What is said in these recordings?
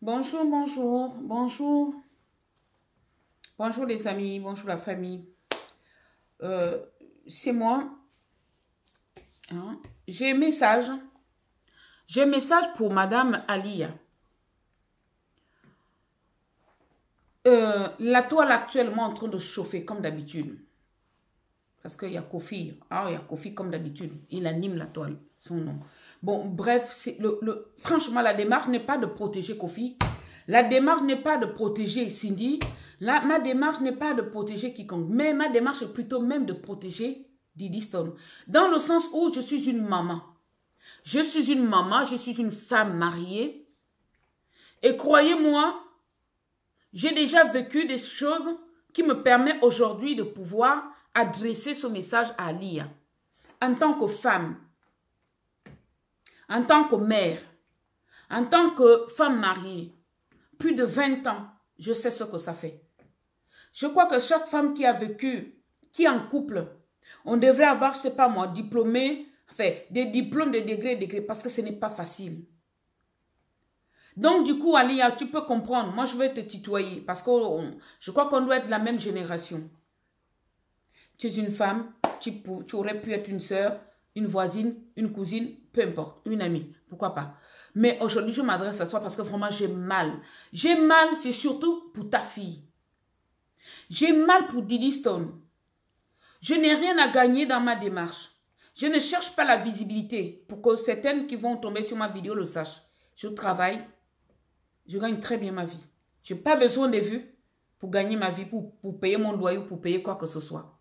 Bonjour, bonjour, bonjour. Bonjour les amis, bonjour la famille. C'est moi. Hein. J'ai un message. J'ai un message pour Madame Alia. La toile actuellement en train de chauffer comme d'habitude. Parce qu'il y a Kofi. Ah, il y a Kofi comme d'habitude. Il anime la toile, son nom. Bon, bref, franchement, la démarche n'est pas de protéger Kofi. La démarche n'est pas de protéger Cindy. Ma démarche n'est pas de protéger quiconque. Mais ma démarche est plutôt même de protéger Didi Stone. Dans le sens où je suis une maman. Je suis une maman, je suis une femme mariée. Et croyez-moi, j'ai déjà vécu des choses qui me permettent aujourd'hui de pouvoir adresser ce message à Alia. En tant que femme, en tant que mère, en tant que femme mariée, plus de 20 ans, je sais ce que ça fait. Je crois que chaque femme qui a vécu, qui est en couple, on devrait avoir, je ne sais pas moi, diplômé, enfin, des diplômes de degré, parce que ce n'est pas facile. Donc, du coup, Alia, tu peux comprendre. Moi, je vais te tutoyer parce que je crois qu'on doit être de la même génération. Tu es une femme, tu aurais pu être une soeur, une voisine, une cousine, peu importe, une amie, pourquoi pas. Mais aujourd'hui, je m'adresse à toi parce que vraiment, j'ai mal. J'ai mal, c'est surtout pour ta fille. J'ai mal pour Didi Stone. Je n'ai rien à gagner dans ma démarche. Je ne cherche pas la visibilité pour que certaines qui vont tomber sur ma vidéo le sachent. Je travaille, je gagne très bien ma vie. Je n'ai pas besoin de vues pour gagner ma vie, pour payer mon loyer ou pour payer quoi que ce soit.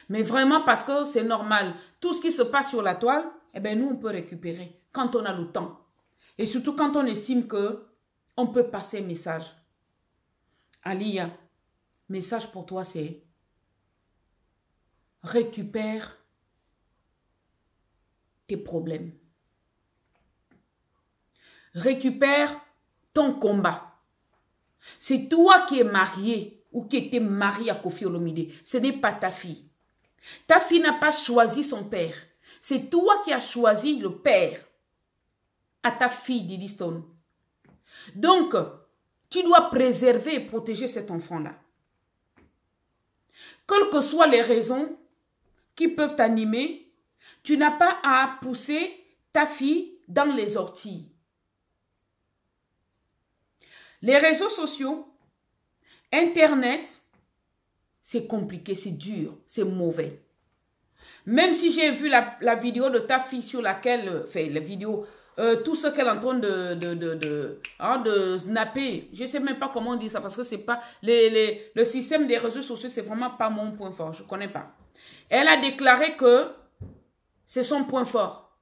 Mais vraiment parce que c'est normal. Tout ce qui se passe sur la toile, eh bien nous on peut récupérer quand on a le temps. Et surtout quand on estime que on peut passer un message. Alia, message pour toi c'est récupère tes problèmes. Récupère ton combat. C'est toi qui es marié ou qui était marié à Kofi Olomide. Ce n'est pas ta fille. Ta fille n'a pas choisi son père. C'est toi qui as choisi le père à ta fille, Didi Stone. Donc, tu dois préserver et protéger cet enfant-là. Quelles que soient les raisons qui peuvent t'animer, tu n'as pas à pousser ta fille dans les orties. Les réseaux sociaux, Internet, c'est compliqué, c'est dur, c'est mauvais. Même si j'ai vu la vidéo de ta fille sur laquelle, la vidéo, tout ce qu'elle est en train de snapper, je ne sais même pas comment on dit ça, parce que c'est pas, le système des réseaux sociaux, c'est vraiment pas mon point fort, je ne connais pas. Elle a déclaré que c'est son point fort.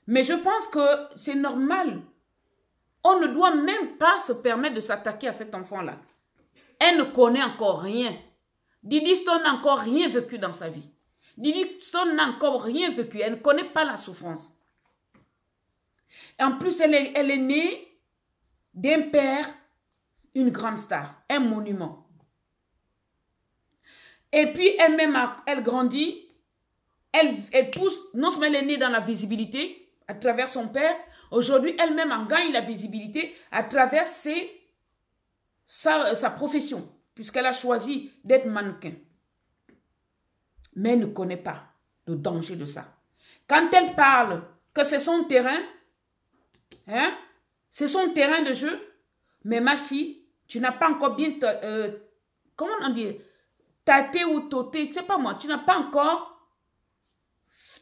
Mais je pense que c'est normal. On ne doit même pas se permettre de s'attaquer à cet enfant-là. Elle ne connaît encore rien. Didi Stone n'a encore rien vécu dans sa vie. Didi Stone n'a encore rien vécu. Elle ne connaît pas la souffrance. En plus, elle est née d'un père, une grande star, un monument. Et puis, elle-même, elle grandit, elle pousse, non seulement elle est née dans la visibilité, à travers son père, aujourd'hui, elle-même en gagne la visibilité à travers sa profession, puisqu'elle a choisi d'être mannequin. Mais elle ne connaît pas le danger de ça. Quand elle parle que c'est son terrain, hein, c'est son terrain de jeu, mais ma fille, tu n'as pas encore bien, comment on dit, tâté ou toté, je sais pas moi, tu n'as pas encore,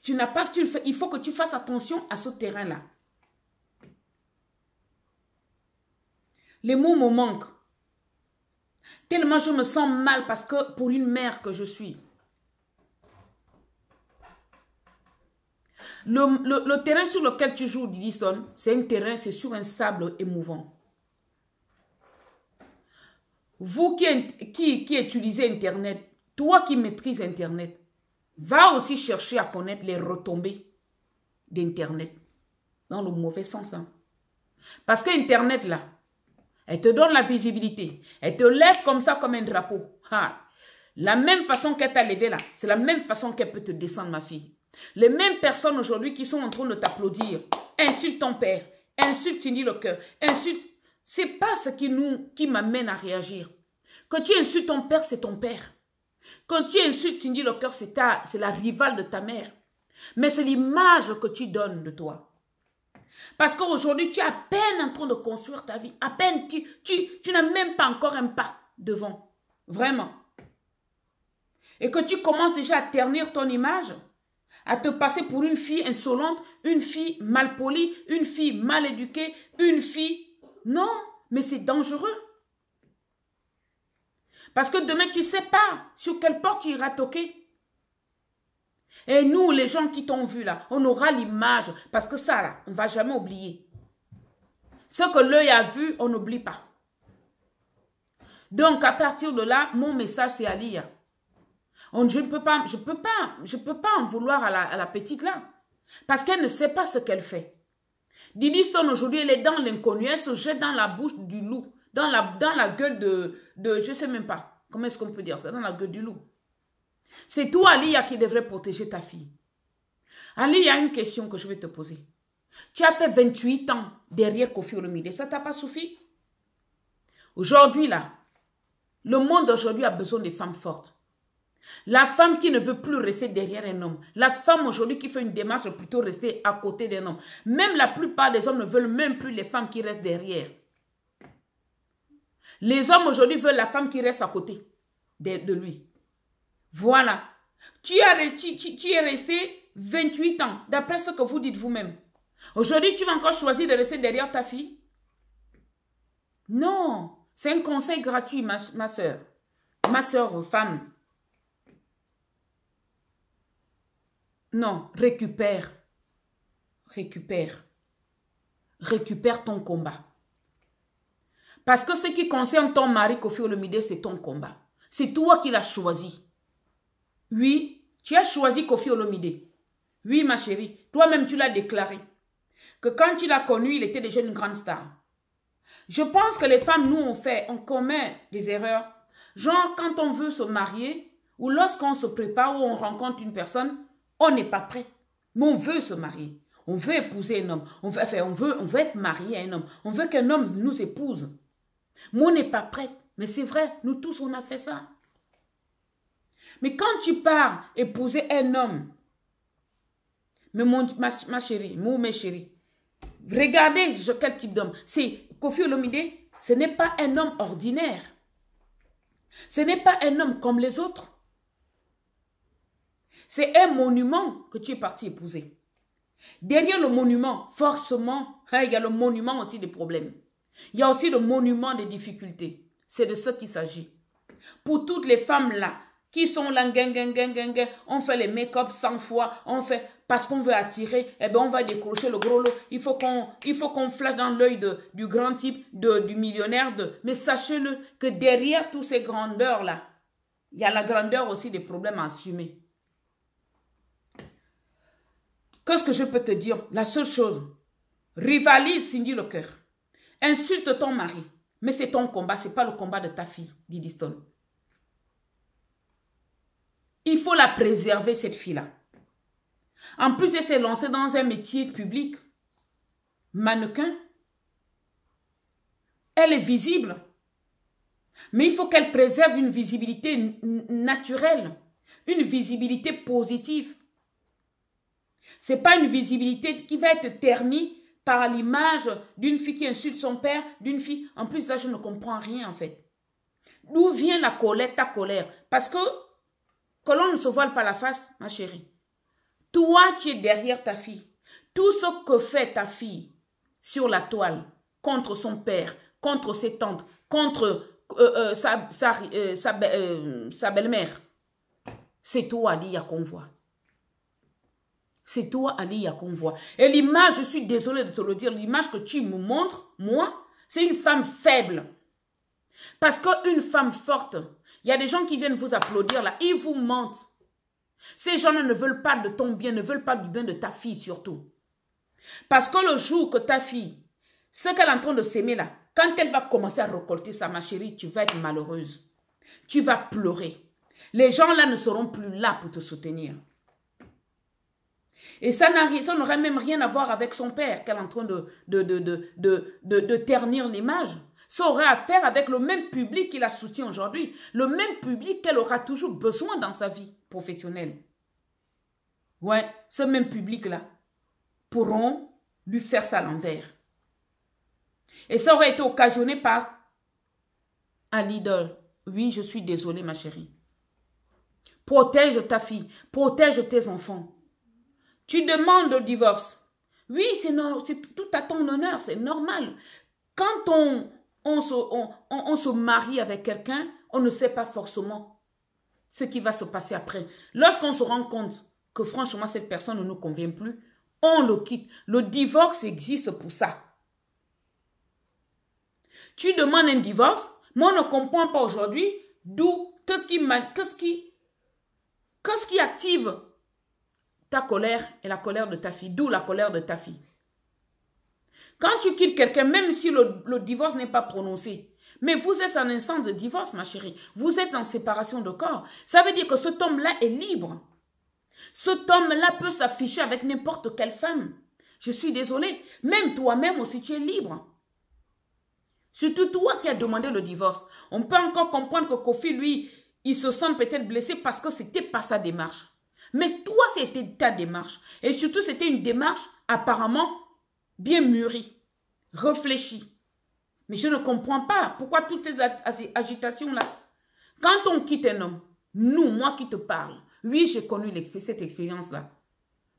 il faut que tu fasses attention à ce terrain-là. Les mots me manquent. Tellement je me sens mal parce que pour une mère que je suis. Le terrain sur lequel tu joues, Didi Stone, c'est un terrain, c'est sur un sable émouvant. Vous qui utilisez Internet, toi qui maîtrises Internet, va aussi chercher à connaître les retombées d'Internet. Dans le mauvais sens. Hein. Parce que Internet, là, elle te donne la visibilité. Elle te lève comme ça, comme un drapeau. Ha. La même façon qu'elle t'a levé là, c'est la même façon qu'elle peut te descendre, ma fille. Les mêmes personnes aujourd'hui qui sont en train de t'applaudir, insultent ton père, insultent Cindy le cœur, insultent. c'est pas ce qui m'amène à réagir. Quand tu insultes ton père, c'est ton père. Quand tu insultes Cindy Locker, c'est la rivale de ta mère. Mais c'est l'image que tu donnes de toi. Parce qu'aujourd'hui, tu es à peine en train de construire ta vie. À peine, tu n'as même pas encore un pas devant. Vraiment. Et que tu commences déjà à ternir ton image, à te passer pour une fille insolente, une fille mal polie, une fille mal éduquée, une fille... Non, mais c'est dangereux. Parce que demain, tu ne sais pas sur quelle porte tu iras toquer. Et nous, les gens qui t'ont vu là, on aura l'image. Parce que ça, là, on ne va jamais oublier. Ce que l'œil a vu, on n'oublie pas. Donc, à partir de là, mon message, c'est à lire. Je ne peux pas en vouloir à la petite là. Parce qu'elle ne sait pas ce qu'elle fait. Didi Stone, aujourd'hui, elle est dans l'inconnu. Elle se jette dans la bouche du loup. Dans la gueule de je ne sais même pas. Comment est-ce qu'on peut dire ça? Dans la gueule du loup. C'est toi, Alia, qui devrait protéger ta fille. Ali, il y a une question que je vais te poser. Tu as fait 28 ans derrière Koffi Olomide. Ça ne t'a pas suffi? Aujourd'hui, là, le monde d'aujourd'hui a besoin de femmes fortes. La femme qui ne veut plus rester derrière un homme. La femme aujourd'hui qui fait une démarche de plutôt rester à côté d'un homme. Même la plupart des hommes ne veulent même plus les femmes qui restent derrière. Les hommes aujourd'hui veulent la femme qui reste à côté de lui. Voilà. Tu es resté 28 ans, d'après ce que vous dites vous-même. Aujourd'hui, tu vas encore choisir de rester derrière ta fille? Non. C'est un conseil gratuit, ma soeur. Ma soeur, femme. Non, récupère. Récupère. Récupère ton combat. Parce que ce qui concerne ton mari, Koffi Olomide, c'est ton combat. C'est toi qui l'as choisi. Oui, tu as choisi Koffi Olomide. Oui, ma chérie, toi-même tu l'as déclaré. Que quand tu l'as connu, il était déjà une grande star. Je pense que les femmes, nous, on commet des erreurs. Genre, quand on veut se marier, ou lorsqu'on se prépare, ou on rencontre une personne, on n'est pas prêt. Mais on veut se marier. On veut épouser un homme. On veut être marié à un homme. On veut qu'un homme nous épouse. Mais on n'est pas prête. Mais c'est vrai, nous tous, on a fait ça. Mais quand tu pars épouser un homme, mais ma chérie, mes chéris, regardez quel type d'homme. C'est Koffi Olomide, ce n'est pas un homme ordinaire. Ce n'est pas un homme comme les autres. C'est un monument que tu es parti épouser. Derrière le monument, forcément, il y a le monument aussi des problèmes. Il y a aussi le monument des difficultés. C'est de ce qu'il s'agit. Pour toutes les femmes là, qui sont là, on fait les make-up 100 fois, on fait, parce qu'on veut attirer, eh bien on va décrocher le gros lot. Il faut qu'on flash dans l'œil du grand type, du millionnaire. Mais sachez-le que derrière toutes ces grandeurs là, il y a la grandeur aussi des problèmes à assumer. Qu'est-ce que je peux te dire? La seule chose, rivalise Cindy Locker. Insulte ton mari. Mais c'est ton combat, ce n'est pas le combat de ta fille, Didi Stone. Il faut la préserver, cette fille-là. En plus, elle s'est lancée dans un métier public. Mannequin. Elle est visible. Mais il faut qu'elle préserve une visibilité naturelle. Une visibilité positive. Ce n'est pas une visibilité qui va être ternie par l'image d'une fille qui insulte son père, d'une fille... En plus, là, je ne comprends rien, en fait. D'où vient la colère, ta colère? Parce que l'on ne se voile pas la face, ma chérie. Toi, tu es derrière ta fille. Tout ce que fait ta fille sur la toile, contre son père, contre ses tantes, contre sa belle-mère, c'est toi, Alia, qu'on voit. C'est toi, Alia, qu'on voit. Et l'image, je suis désolée de te le dire, l'image que tu me montres, moi, c'est une femme faible. Parce qu'une femme forte, il y a des gens qui viennent vous applaudir là, ils vous mentent. Ces gens-là ne veulent pas de ton bien, ne veulent pas du bien de ta fille surtout. Parce que le jour que ta fille, ce qu'elle est en train de s'aimer là, quand elle va commencer à récolter ça, ma chérie, tu vas être malheureuse. Tu vas pleurer. Les gens là ne seront plus là pour te soutenir. Et ça n'aurait même rien à voir avec son père qu'elle est en train de ternir l'image. Ça aurait à faire avec le même public qui la soutient aujourd'hui, le même public qu'elle aura toujours besoin dans sa vie professionnelle. Ouais, ce même public-là pourront lui faire ça à l'envers. Et ça aurait été occasionné par un leader. Oui, je suis désolée, ma chérie. Protège ta fille, protège tes enfants. Tu demandes le divorce. Oui, c'est tout à ton honneur, c'est normal. Quand on se marie avec quelqu'un, on ne sait pas forcément ce qui va se passer après. Lorsqu'on se rend compte que franchement, cette personne ne nous convient plus, on le quitte. Le divorce existe pour ça. Tu demandes un divorce, moi on ne comprends pas aujourd'hui d'où, qu'est-ce qui active ta colère et la colère de ta fille, d'où la colère de ta fille. Quand tu quittes quelqu'un, même si le divorce n'est pas prononcé, mais vous êtes en instance de divorce, ma chérie, vous êtes en séparation de corps, ça veut dire que cet homme-là est libre. Cet homme-là peut s'afficher avec n'importe quelle femme. Je suis désolée, même toi-même aussi tu es libre. Surtout toi qui as demandé le divorce. On peut encore comprendre que Kofi, lui, il se sent peut-être blessé parce que c'était pas sa démarche. Mais toi, c'était ta démarche. Et surtout, c'était une démarche apparemment bien mûrie, réfléchie. Mais je ne comprends pas pourquoi toutes ces agitations-là. Quand on quitte un homme, moi qui te parle, oui, j'ai connu cette expérience-là.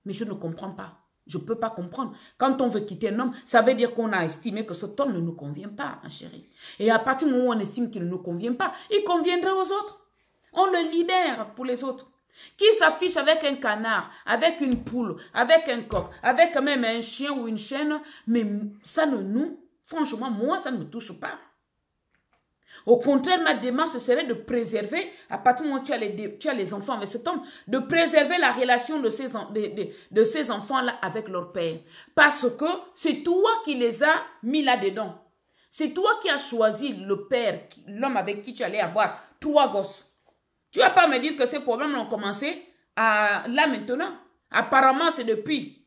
Mais je ne comprends pas. Je ne peux pas comprendre. Quand on veut quitter un homme, ça veut dire qu'on a estimé que cet homme ne nous convient pas, ma chérie. Et à partir du moment où on estime qu'il ne nous convient pas, il conviendra aux autres. On le libère pour les autres. Qui s'affiche avec un canard, avec une poule, avec un coq, avec même un chien ou une chienne, mais ça franchement, moi, ça ne me touche pas. Au contraire, ma démarche serait de préserver, à partir du moment où tu as les enfants avec cet homme, de préserver la relation de ces enfants-là avec leur père. Parce que c'est toi qui les as mis là-dedans. C'est toi qui as choisi le père, l'homme avec qui tu allais avoir 3 gosses. Tu ne vas pas me dire que ces problèmes ont commencé là maintenant. Apparemment, c'est depuis.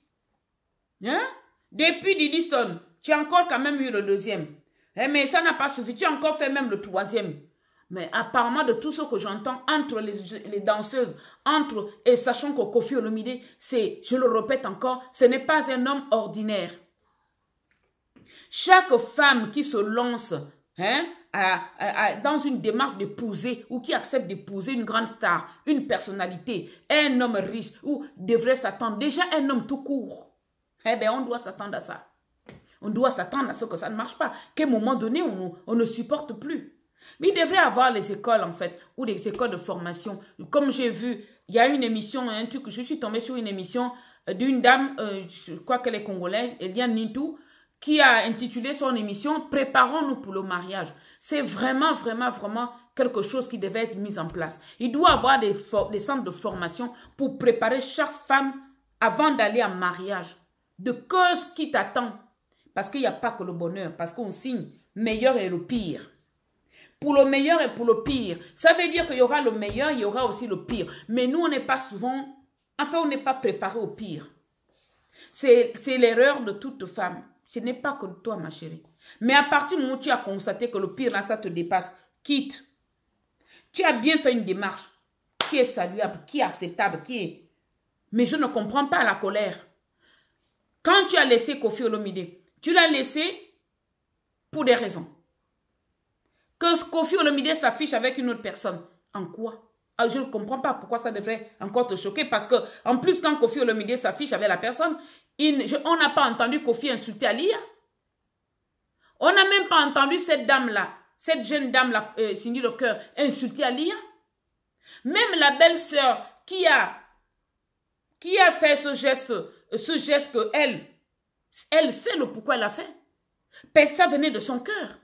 Hein? Depuis Diddy Stone, tu as encore quand même eu le 2e. Mais ça n'a pas suffi. Tu as encore fait même le 3e. Mais apparemment, de tout ce que j'entends entre les danseuses, et sachant que Kofi Olomide, je le répète encore, ce n'est pas un homme ordinaire. Chaque femme qui se lance dans une démarche d'épouser ou qui accepte d'épouser une grande star, une personnalité, un homme riche ou devrait s'attendre, déjà un homme tout court, on doit s'attendre à ça. On doit s'attendre à ce que ça ne marche pas, qu'à un moment donné, on ne supporte plus. Mais il devrait y avoir les écoles, en fait, ou des écoles de formation. Comme j'ai vu, il y a une émission, je suis tombée sur une émission d'une dame, je crois qu'elle est congolaise, Eliane Nintou, qui a intitulé son émission « Préparons-nous pour le mariage ». C'est vraiment, vraiment, vraiment quelque chose qui devait être mis en place. Il doit y avoir des centres de formation pour préparer chaque femme avant d'aller en mariage. De ce qui t'attend. Parce qu'il n'y a pas que le bonheur, parce qu'on signe meilleur et le pire. Pour le meilleur et pour le pire. Ça veut dire qu'il y aura le meilleur, il y aura aussi le pire. Mais nous, on n'est pas souvent, enfin, on n'est pas préparé au pire. C'est l'erreur de toute femme. Ce n'est pas que toi, ma chérie. Mais à partir du moment où tu as constaté que le pire, là, ça te dépasse, quitte. Tu as bien fait une démarche qui est saluable, qui est acceptable, qui est... Mais je ne comprends pas la colère. Quand tu as laissé Kofi Olomide, tu l'as laissé pour des raisons. Que Kofi Olomide s'affiche avec une autre personne. En quoi? Je ne comprends pas pourquoi ça devrait encore te choquer. Parce que, en plus, quand Kofi Olomide s'affiche avec la personne, on n'a pas entendu Kofi insulter Alia. On n'a même pas entendu cette dame-là, cette jeune dame-là, Cindy Le Cœur, insulter Alia. Même la belle-sœur qui a fait ce geste que elle sait le pourquoi elle a fait. Ça venait de son cœur.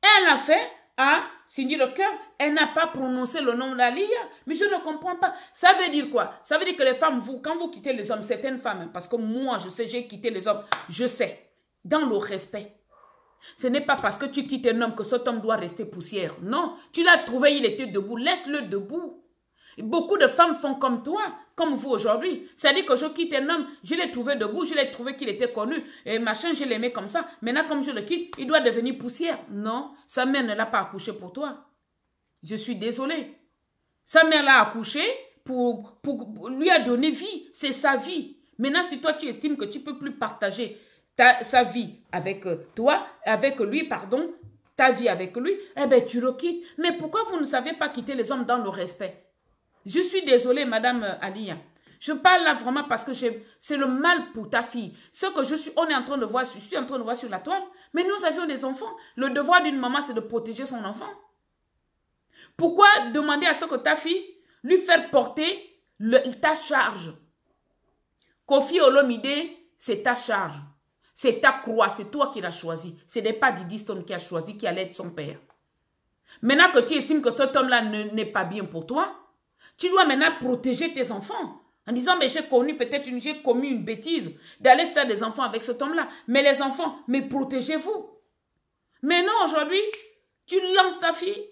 Elle a fait à Cindy Le Cœur, elle n'a pas prononcé le nom d'Alia. Mais je ne comprends pas. Ça veut dire quoi? Ça veut dire que les femmes, quand vous quittez les hommes, certaines femmes, parce que moi, je sais, j'ai quitté les hommes, je sais, dans le respect. Ce n'est pas parce que tu quittes un homme que cet homme doit rester poussière. Non, tu l'as trouvé, il était debout, laisse-le debout. Beaucoup de femmes font comme toi, comme vous aujourd'hui. C'est-à-dire que je quitte un homme, je l'ai trouvé debout, je l'ai trouvé qu'il était connu, et machin, je l'aimais comme ça. Maintenant, comme je le quitte, il doit devenir poussière. Non, sa mère ne l'a pas accouché pour toi. Je suis désolée. Sa mère l'a accouché pour lui a donné vie. C'est sa vie. Maintenant, si toi, tu estimes que tu ne peux plus partager sa vie avec toi, avec lui, pardon, ta vie avec lui, eh bien, tu le quittes. Mais pourquoi vous ne savez pas quitter les hommes dans le respect? Je suis désolée, Madame Aliya. Je parle là vraiment parce que c'est le mal pour ta fille. Ce que on est en train de voir, je suis en train de voir sur la toile. Mais nous avions des enfants. Le devoir d'une maman, c'est de protéger son enfant. Pourquoi demander à ce que ta fille lui faire porter ta charge? Kofi Olomide, c'est ta charge. C'est ta croix, c'est toi qui l'as choisi. Ce n'est pas Didi Stone qui a choisi, qui allait être son père. Maintenant que tu estimes que cet homme-là n'est pas bien pour toi, tu dois maintenant protéger tes enfants. En disant, mais j'ai commis une bêtise d'aller faire des enfants avec cet homme-là. Mais les enfants, mais protégez-vous. Mais non, aujourd'hui, tu lances ta fille.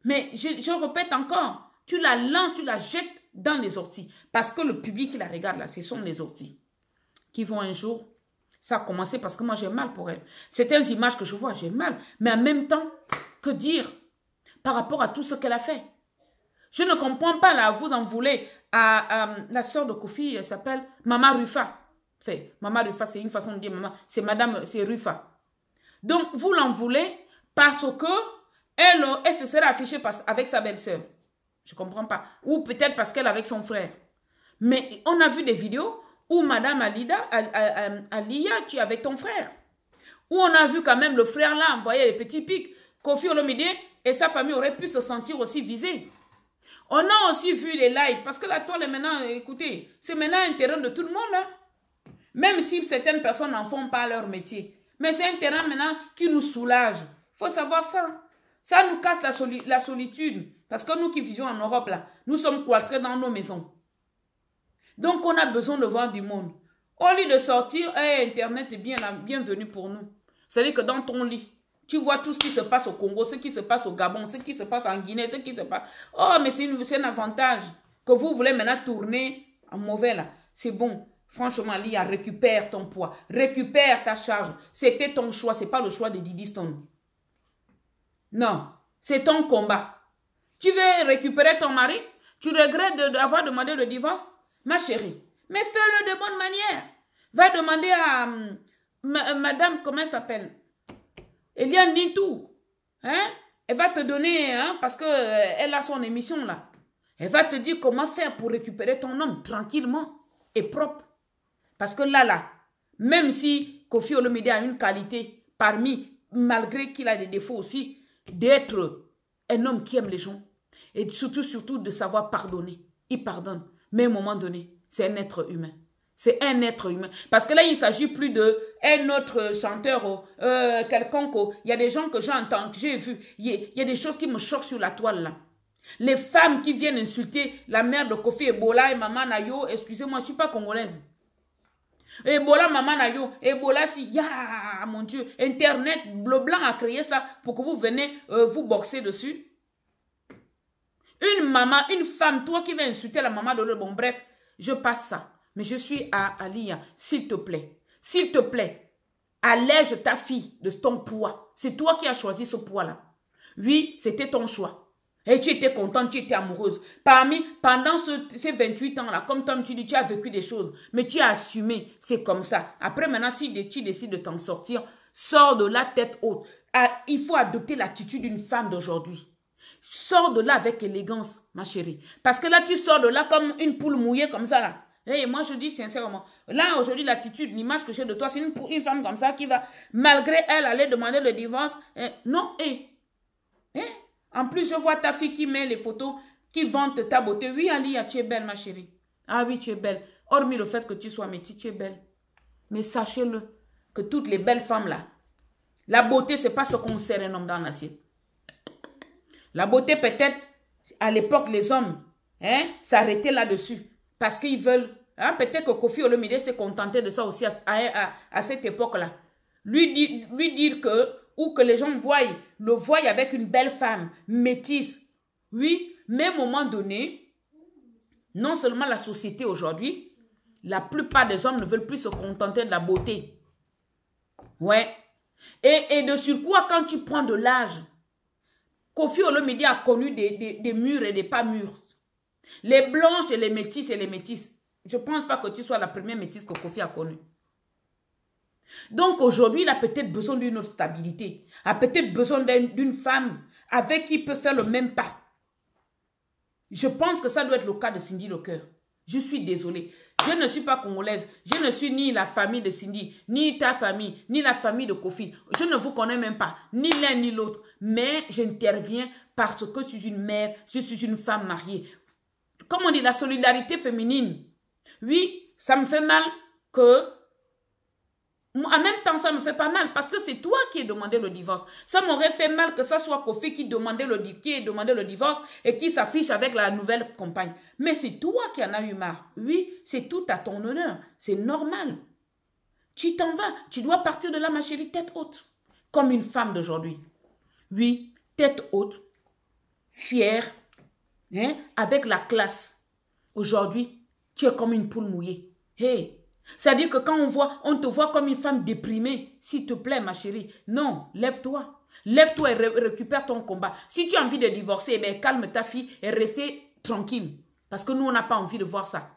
Mais je répète encore, tu la lances, tu la jettes dans les orties. Parce que le public qui la regarde là, ce sont les orties. Qui vont un jour, ça a commencé parce que moi j'ai mal pour elle. Certaines images que je vois, j'ai mal. Mais en même temps, que dire par rapport à tout ce qu'elle a fait? Je ne comprends pas là, vous en voulez à la sœur de Kofi, elle s'appelle Mama Rufa. Mama Rufa, c'est une façon de dire maman, c'est Rufa. Donc, vous l'en voulez parce que elle se serait affichée avec sa belle-sœur. Je ne comprends pas. Ou peut-être parce qu'elle est avec son frère. Mais on a vu des vidéos où Madame Aliya, tu es avec ton frère. Où on a vu quand même le frère là envoyer les petits pics. Kofi Olomide et sa famille auraient pu se sentir aussi visés. On a aussi vu les lives, parce que la toile est maintenant, écoutez, c'est maintenant un terrain de tout le monde. Hein? Même si certaines personnes n'en font pas leur métier. Mais c'est un terrain maintenant qui nous soulage. Il faut savoir ça. Ça nous casse la solitude. Parce que nous qui vivons en Europe, là, nous sommes cloîtrés dans nos maisons. Donc, on a besoin de voir du monde. Au lieu de sortir, Internet est bienvenu pour nous. C'est-à-dire que dans ton lit, tu vois tout ce qui se passe au Congo, ce qui se passe au Gabon, ce qui se passe en Guinée, ce qui se passe... Oh, mais c'est un avantage que vous voulez maintenant tourner en mauvais, là. C'est bon. Franchement, Lia, récupère ton poids. Récupère ta charge. C'était ton choix. Ce n'est pas le choix de Didi Stone. Non. C'est ton combat. Tu veux récupérer ton mari? Tu regrettes d'avoir demandé le divorce? Ma chérie, mais fais-le de bonne manière. Va demander à madame, comment elle s'appelle? Eliane Nintou. Hein? Elle va te donner, hein, parce qu'elle a son émission là. Elle va te dire comment faire pour récupérer ton homme tranquillement et propre. Parce que là, même si Kofi Olomide a une qualité malgré qu'il a des défauts aussi, d'être un homme qui aime les gens. Et surtout de savoir pardonner. Il pardonne. Mais à un moment donné, c'est un être humain. C'est un être humain. Parce que là, il ne s'agit plus d'un autre chanteur, quelconque. Il y a des gens que j'ai entendus, j'ai vu. Il y a des choses qui me choquent sur la toile là. Les femmes qui viennent insulter la mère de Kofi Ebola et Maman Nayo, excusez-moi, je ne suis pas congolaise. Ebola, Maman Nayo, Ebola, si, ya, mon Dieu, Internet, le blanc a créé ça pour que vous venez vous boxer dessus. Une maman, une femme, toi qui vas insulter la maman de l'autre, bon bref, je passe ça. Mais je suis à Aliya, s'il te plaît, allège ta fille de ton poids. C'est toi qui as choisi ce poids-là. Oui, c'était ton choix. Et tu étais contente, tu étais amoureuse. Pendant ces 28 ans-là, comme Tom, tu dis, tu as vécu des choses, mais tu as assumé, c'est comme ça. Après, maintenant, si tu décides de t'en sortir, sors de la tête haute. Il faut adopter l'attitude d'une femme d'aujourd'hui. Sors de là avec élégance, ma chérie. Parce que là, tu sors de là comme une poule mouillée comme ça, là. Et moi, je dis sincèrement, là, aujourd'hui, l'attitude, l'image que j'ai de toi, c'est une femme comme ça qui va, malgré elle, aller demander le divorce. Non, en plus, je vois ta fille qui met les photos, qui vante ta beauté. Oui, Aliya, tu es belle, ma chérie. Ah oui, tu es belle. Hormis le fait que tu sois métis, tu es belle. Mais sachez-le, que toutes les belles femmes, là, la beauté, c'est pas ce qu'on sert un homme dans l'assiette. La beauté, peut-être, à l'époque, les hommes s'arrêtaient là-dessus. Parce qu'ils veulent... peut-être que Kofi Olomide s'est contenté de ça aussi à cette époque-là. Lui dire que... Ou que les gens le voient avec une belle femme, métisse. Oui, mais à un moment donné, Non seulement la société aujourd'hui, la plupart des hommes ne veulent plus se contenter de la beauté. Ouais. Et de surcroît, quand tu prends de l'âge, Koffi Olomide a connu des mûrs et des pas mûrs. Les blanches et les métisses et les métisses. Je ne pense pas que tu sois la première métisse que Koffi a connue. Donc aujourd'hui, il a peut-être besoin d'une autre stabilité. A peut-être besoin d'une femme avec qui il peut faire le même pas. Je pense que ça doit être le cas de Cindy Locker. Je suis désolée. Je ne suis pas congolaise. Je ne suis ni la famille de Cindy, ni ta famille, ni la famille de Koffi. Je ne vous connais même pas, ni l'un ni l'autre. Mais j'interviens parce que je suis une mère, je suis une femme mariée. Comme on dit, la solidarité féminine. Oui, ça me fait mal que... En même temps, ça me fait pas mal parce que c'est toi qui as demandé le divorce. Ça m'aurait fait mal que ça soit Koffi qui ait demandé le divorce et qui s'affiche avec la nouvelle compagne. Mais c'est toi qui en as eu marre. Oui, c'est tout à ton honneur. C'est normal. Tu t'en vas. Tu dois partir de là, ma chérie, tête haute. Comme une femme d'aujourd'hui. Oui, tête haute, fière, hein, avec la classe. Aujourd'hui, tu es comme une poule mouillée. Hey! C'est-à-dire que quand on te voit comme une femme déprimée, s'il te plaît, ma chérie, non, lève-toi. Lève-toi et récupère ton combat. Si tu as envie de divorcer, ben, calme ta fille et restez tranquille. Parce que nous, on n'a pas envie de voir ça.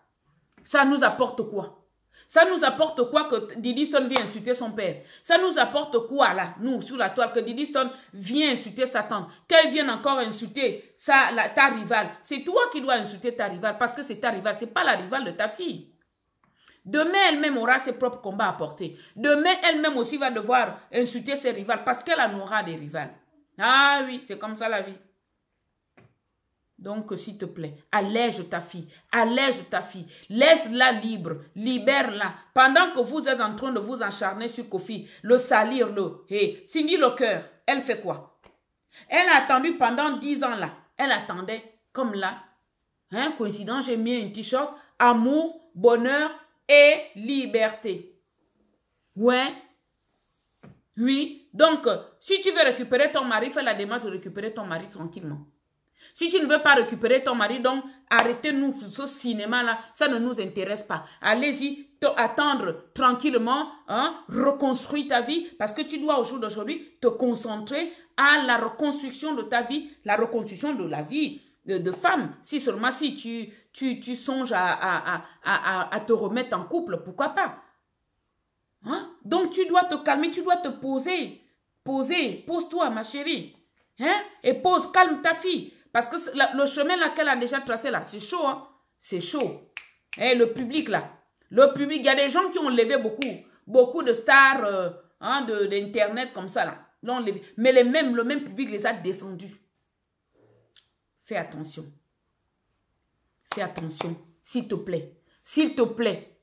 Ça nous apporte quoi? Ça nous apporte quoi que Diddy Stone vient insulter son père? Ça nous apporte quoi, là, nous, sur la toile, que Diddy Stone vient insulter sa tante? Qu'elle vienne encore insulter ta rivale? C'est toi qui dois insulter ta rivale parce que c'est ta rivale, c'est pas la rivale de ta fille. Demain, elle-même aura ses propres combats à porter. Demain, elle-même aussi va devoir insulter ses rivales parce qu'elle en aura des rivales. Ah oui, c'est comme ça la vie. Donc, s'il te plaît, allège ta fille. Allège ta fille. Laisse-la libre. Libère-la. Pendant que vous êtes en train de vous acharner sur Koffi, le salir, Hey, Cindy Locker, elle fait quoi? Elle a attendu pendant 10 ans là. Elle attendait comme là. Hein, coïncidence, j'ai mis un t-shirt. Amour, bonheur et liberté. Ouais. Oui. Donc, si tu veux récupérer ton mari, fais la démarche de récupérer ton mari tranquillement. Si tu ne veux pas récupérer ton mari, donc arrêtez-nous ce cinéma-là. Ça ne nous intéresse pas. Allez-y, attendre tranquillement, hein, reconstruire ta vie parce que tu dois au jour d'aujourd'hui te concentrer à la reconstruction de ta vie, la reconstruction de la vie de femme. Si seulement si tu songes à te remettre en couple, pourquoi pas? Hein? Donc tu dois te calmer, tu dois te poser. Pose-toi ma chérie. Hein? Et calme ta fille. Parce que le chemin là qu'elle a déjà tracé là, c'est chaud. Hein? C'est chaud. Et le public là. Le public, il y a des gens qui ont levé beaucoup de stars hein, d'internet comme ça là. Mais le même public les a descendus. Fais attention. Fais attention. S'il te plaît. S'il te plaît.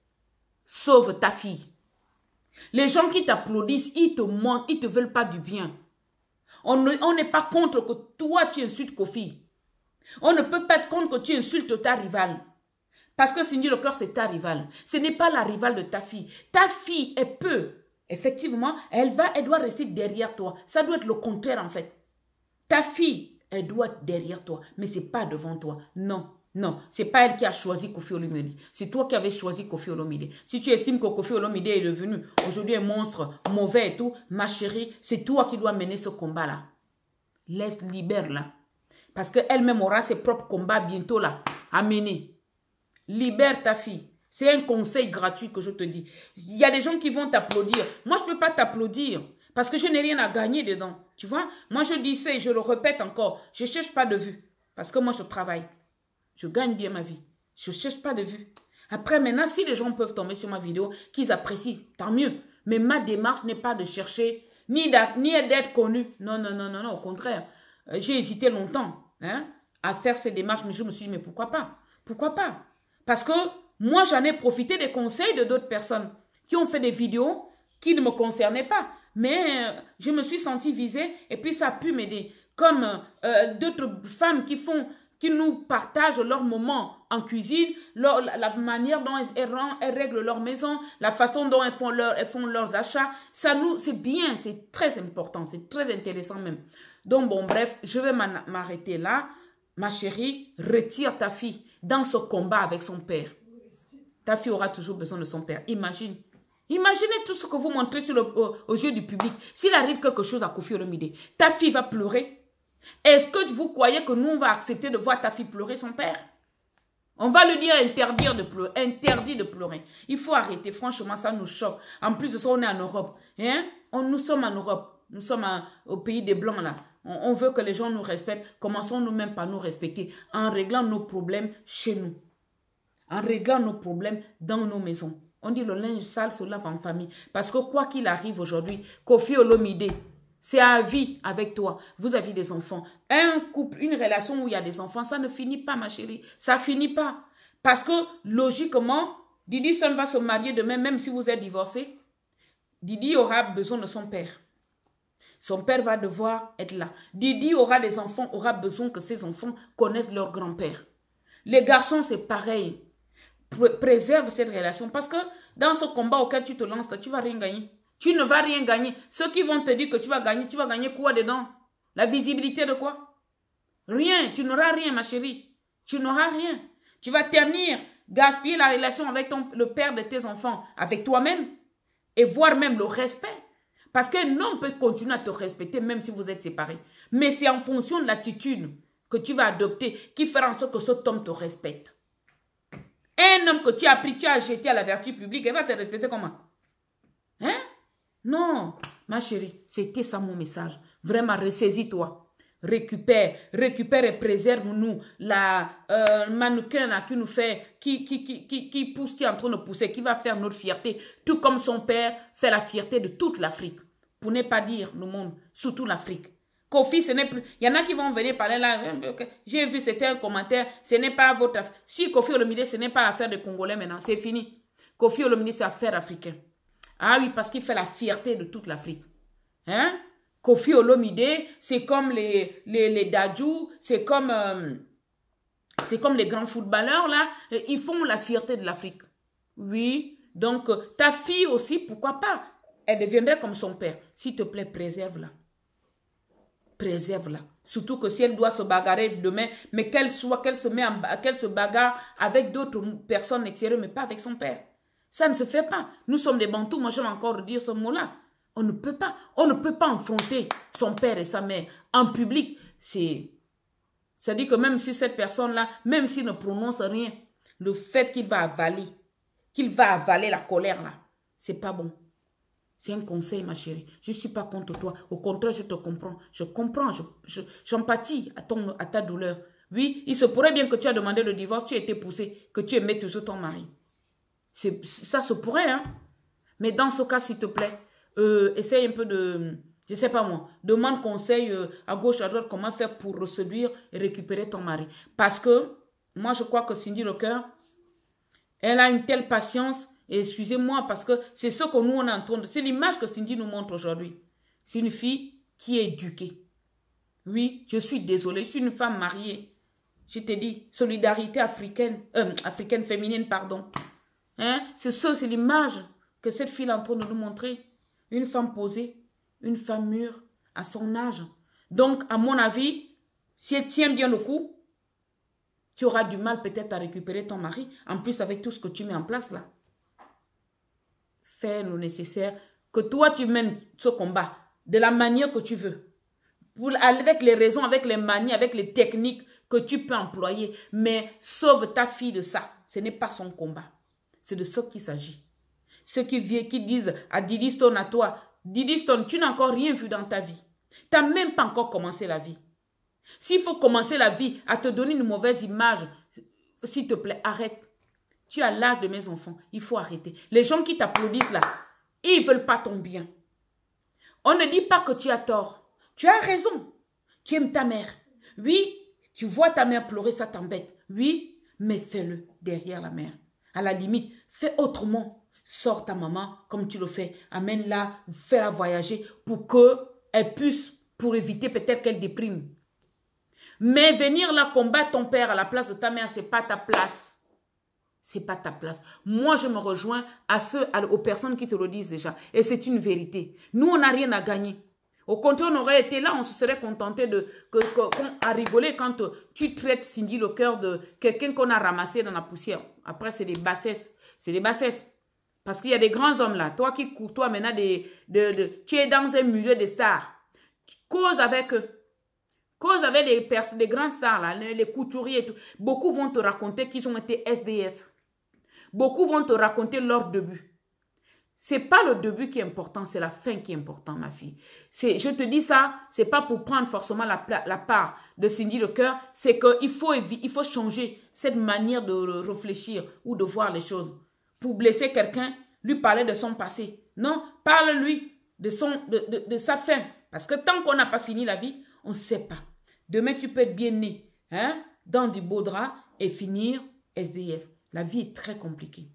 Sauve ta fille. Les gens qui t'applaudissent, ils te mentent, ils ne te veulent pas du bien. On n'est pas contre que toi tu insultes Koffi. On ne peut pas être contre que tu insultes ta rivale. Parce que Cindy Locker, c'est ta rivale. Ce n'est pas la rivale de ta fille. Ta fille, elle peut. Effectivement, elle doit rester derrière toi. Ça doit être le contraire en fait. Ta fille, elle doit être derrière toi. Mais ce n'est pas devant toi. Non. Non, ce n'est pas elle qui a choisi Koffi Olomide. C'est toi qui avais choisi Koffi Olomide. Si tu estimes que Koffi Olomide est devenu aujourd'hui un monstre mauvais et tout, ma chérie, c'est toi qui dois mener ce combat-là. Libère-la. Parce qu'elle-même aura ses propres combats bientôt là à mener. Libère ta fille. C'est un conseil gratuit que je te dis. Il y a des gens qui vont t'applaudir. Moi, je ne peux pas t'applaudir parce que je n'ai rien à gagner dedans. Tu vois? Moi, je dis ça et je le répète encore. Je ne cherche pas de vue parce que moi, je travaille. Je gagne bien ma vie. Je ne cherche pas de vue. Après, maintenant, si les gens peuvent tomber sur ma vidéo, qu'ils apprécient, tant mieux. Mais ma démarche n'est pas de chercher, ni d'être connu. Non, non, non, non, non, au contraire. J'ai hésité longtemps hein, à faire ces démarches, mais je me suis dit, mais pourquoi pas? Pourquoi pas? Parce que moi, j'en ai profité des conseils de d'autres personnes qui ont fait des vidéos qui ne me concernaient pas. Mais je me suis sentie visée et puis ça a pu m'aider. Comme d'autres femmes qui nous partagent leurs moments en cuisine, la manière dont elles règlent leur maison, la façon dont elles font leurs achats. C'est bien, c'est très important, c'est très intéressant même. Donc bon, bref, je vais m'arrêter là. Ma chérie, retire ta fille. dans ce combat avec son père. Ta fille aura toujours besoin de son père. Imagine. Imaginez tout ce que vous montrez aux yeux du public. S'il arrive quelque chose à Koffi Olomide, ta fille va pleurer. Est-ce que vous croyez que nous, on va accepter de voir ta fille pleurer son père? On va lui dire interdire de pleurer, interdit de pleurer. Il faut arrêter, franchement, ça nous choque. En plus de ça, on est en Europe. Hein? Nous sommes en Europe. Nous sommes au pays des Blancs, là. On veut que les gens nous respectent. Commençons nous-mêmes par nous respecter en réglant nos problèmes chez nous. En réglant nos problèmes dans nos maisons. On dit le linge sale se lave en famille. Parce que quoi qu'il arrive aujourd'hui, Koffi Olomide, c'est à vie avec toi. Vous avez des enfants. Un couple, une relation où il y a des enfants, ça ne finit pas, ma chérie. Ça ne finit pas. Parce que, logiquement, Didi Stone va se marier demain, même si vous êtes divorcés. Didi aura besoin de son père. Son père va devoir être là. Didi aura des enfants, aura besoin que ses enfants connaissent leur grand-père. Les garçons, c'est pareil. Préserve cette relation. Parce que dans ce combat auquel tu te lances, tu ne vas rien gagner. Tu ne vas rien gagner. Ceux qui vont te dire que tu vas gagner quoi dedans? La visibilité de quoi? Rien. Tu n'auras rien, ma chérie. Tu n'auras rien. Tu vas ternir, gaspiller la relation avec le père de tes enfants, avec toi-même, et voire même le respect. Parce qu'un homme peut continuer à te respecter même si vous êtes séparés. Mais c'est en fonction de l'attitude que tu vas adopter qui fera en sorte que cet homme te respecte. Un homme que tu as pris, tu as jeté à la vertu publique, il va te respecter comment? Hein? Non, ma chérie, c'était ça mon message. Vraiment, ressaisis-toi. Récupère et préserve-nous la mannequin là, qui nous fait, qui pousse, qui est en train de pousser, qui va faire notre fierté, tout comme son père fait la fierté de toute l'Afrique. Pour ne pas dire le monde, surtout l'Afrique. Koffi, ce n'est plus. Il y en a qui vont venir parler là. J'ai vu, c'était un commentaire. Ce n'est pas votre affaire. Si Koffi Olomide, ce n'est pas l'affaire des Congolais maintenant. C'est fini. Koffi Olomide, c'est affaire africaine. Ah oui, parce qu'il fait la fierté de toute l'Afrique. Hein? Koffi Olomide, c'est comme les Dadju, c'est comme les grands footballeurs là. Ils font la fierté de l'Afrique. Oui. Donc, ta fille aussi, pourquoi pas? Elle deviendrait comme son père. S'il te plaît, préserve-la. Préserve-la. Surtout que si elle doit se bagarrer demain, mais qu'elle se bagarre avec d'autres personnes extérieures, mais pas avec son père. Ça ne se fait pas. Nous sommes des Bantous. Moi, j'aime encore dire ce mot-là. On ne peut pas affronter son père et sa mère en public. C'est-à-dire que même si cette personne-là, même s'il ne prononce rien, le fait qu'il va avaler la colère là, c'est pas bon. C'est un conseil, ma chérie. Je ne suis pas contre toi. Au contraire, je te comprends. Je comprends. J'empathie à ta douleur. Oui, il se pourrait bien que tu as demandé le divorce, tu as été poussé, que tu aimais toujours ton mari. Ça se pourrait, hein. Mais dans ce cas, s'il te plaît, essaye un peu de, je sais pas moi, demande conseil à gauche, à droite, comment faire pour reséduire et récupérer ton mari. Parce que, moi, je crois que Cindy Lecœur, elle a une telle patience. Et excusez-moi, parce que c'est ce que nous, on entend. C'est l'image que Cindy nous montre aujourd'hui. C'est une fille qui est éduquée. Oui, je suis désolée, je suis une femme mariée. Je te dis, solidarité africaine féminine, pardon. Hein? C'est l'image que cette fille est en train de nous montrer. Une femme posée, une femme mûre, à son âge. Donc, à mon avis, si elle tient bien le coup, tu auras du mal peut-être à récupérer ton mari. En plus, avec tout ce que tu mets en place là. Fais le nécessaire, que toi tu mènes ce combat de la manière que tu veux, avec les raisons, avec les manies, avec les techniques que tu peux employer, mais sauve ta fille de ça. Ce n'est pas son combat, c'est de ce qu'il s'agit. Ceux qui disent à Didi Stone, à toi, Didi Stone, tu n'as encore rien vu dans ta vie, tu n'as même pas encore commencé la vie. S'il faut commencer la vie à te donner une mauvaise image, s'il te plaît, arrête. Tu as l'âge de mes enfants. Il faut arrêter. Les gens qui t'applaudissent là, ils ne veulent pas ton bien. On ne dit pas que tu as tort. Tu as raison. Tu aimes ta mère. Oui, tu vois ta mère pleurer, ça t'embête. Oui, mais fais-le derrière la mère. À la limite, fais autrement. Sors ta maman comme tu le fais. Amène-la, fais-la voyager pour qu'elle puisse, pour éviter peut-être qu'elle déprime. Mais venir là combattre ton père à la place de ta mère, ce n'est pas ta place. C'est pas ta place. Moi, je me rejoins aux personnes qui te le disent déjà. Et c'est une vérité. Nous, on n'a rien à gagner. Au contraire, on aurait été là, on se serait contenté à rigoler quand tu traites Cindy le cœur de quelqu'un qu'on a ramassé dans la poussière. Après, c'est des bassesses. C'est des bassesses. Parce qu'il y a des grands hommes là. Toi qui courtois maintenant, tu es dans un milieu de stars. Cause avec eux. Cause avec des grandes stars là, les couturiers et tout. Beaucoup vont te raconter qu'ils ont été SDF. Beaucoup vont te raconter leur début. C'est pas le début qui est important, c'est la fin qui est important, ma fille. Je te dis ça, c'est pas pour prendre forcément la part de Cindy le cœur, c'est qu'il faut changer cette manière de réfléchir ou de voir les choses. Pour blesser quelqu'un, lui parler de son passé. Non, parle-lui de sa fin. Parce que tant qu'on n'a pas fini la vie, on ne sait pas. Demain, tu peux être bien né, hein, dans du beau drap et finir SDF. La vie est très compliquée.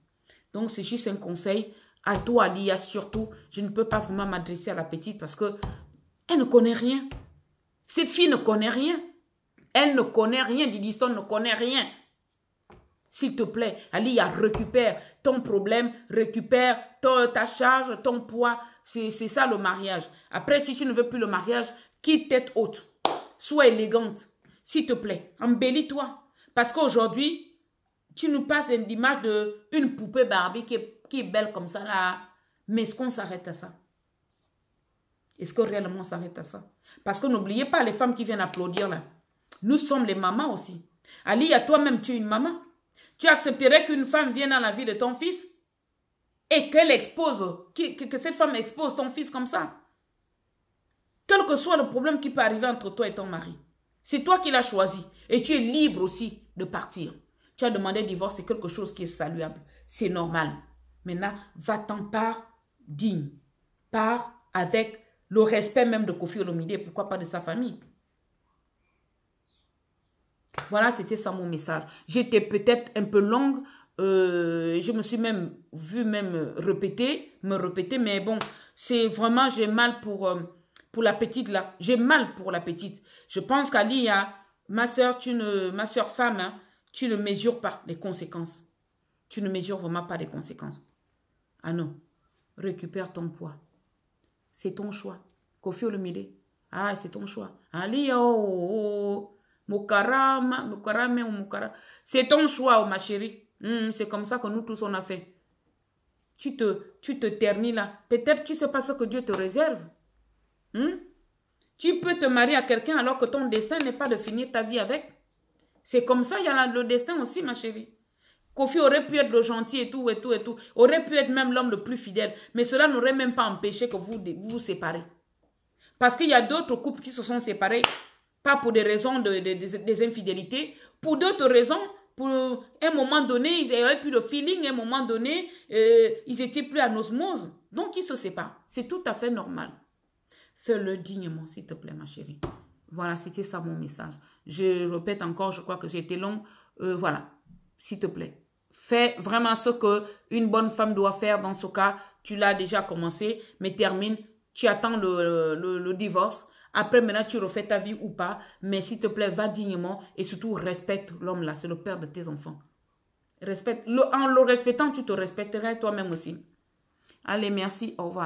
Donc, c'est juste un conseil. À toi, Lia, surtout, je ne peux pas vraiment m'adresser à la petite parce que elle ne connaît rien. Cette fille ne connaît rien. Elle ne connaît rien. Didiston ne connaît rien. S'il te plaît, Alia, récupère ton problème, récupère ta charge, ton poids. C'est ça le mariage. Après, si tu ne veux plus le mariage, quitte tête haute. Sois élégante. S'il te plaît, embellis-toi. Parce qu'aujourd'hui, tu nous passes l'image d'une poupée Barbie qui est belle comme ça là. Mais est-ce qu'on s'arrête à ça? Est-ce que réellement on s'arrête à ça? Parce que n'oubliez pas les femmes qui viennent applaudir là. Nous sommes les mamans aussi. Ali, à toi-même, tu es une maman. Tu accepterais qu'une femme vienne dans la vie de ton fils et qu'elle expose, que cette femme expose ton fils comme ça? Quel que soit le problème qui peut arriver entre toi et ton mari. C'est toi qui l'as choisi et tu es libre aussi de partir. Tu as demandé le divorce, c'est quelque chose qui est saluable. C'est normal. Maintenant, va-t'en part digne. Part avec le respect même de Koffi Olomide, pourquoi pas de sa famille. Voilà, c'était ça mon message. J'étais peut-être un peu longue. Je me suis même vue me répéter, mais bon, c'est vraiment, j'ai mal pour la petite là. J'ai mal pour la petite. Je pense qu'Ali, ma soeur femme, hein, tu ne mesures pas les conséquences. Tu ne mesures vraiment pas les conséquences. Ah non, récupère ton poids. C'est ton choix. Koffi Olomide. Ah, c'est ton choix. Ali, c'est ton choix, ma chérie. C'est comme ça que nous tous on a fait. Tu te ternis là. Peut-être tu ne sais pas ce que Dieu te réserve. Tu peux te marier à quelqu'un alors que ton destin n'est pas de finir ta vie avec. C'est comme ça, il y a le destin aussi, ma chérie. Koffi aurait pu être le gentil et tout. Aurait pu être même l'homme le plus fidèle. Mais cela n'aurait même pas empêché que vous vous séparez. Parce qu'il y a d'autres couples qui se sont séparés, pas pour des raisons des infidélités, pour d'autres raisons, pour un moment donné, ils n'avaient plus le feeling, à un moment donné, ils n'étaient plus en osmose. Donc, ils se séparent. C'est tout à fait normal. Fais-le dignement, s'il te plaît, ma chérie. Voilà, c'était ça mon message. Je répète encore, je crois que j'ai été longue. Voilà, s'il te plaît. Fais vraiment ce qu'une bonne femme doit faire dans ce cas. Tu l'as déjà commencé, mais termine. Tu attends le divorce. Après, maintenant, tu refais ta vie ou pas. Mais s'il te plaît, va dignement et surtout respecte l'homme là. C'est le père de tes enfants. En le respectant, tu te respecterais toi-même aussi. Allez, merci. Au revoir.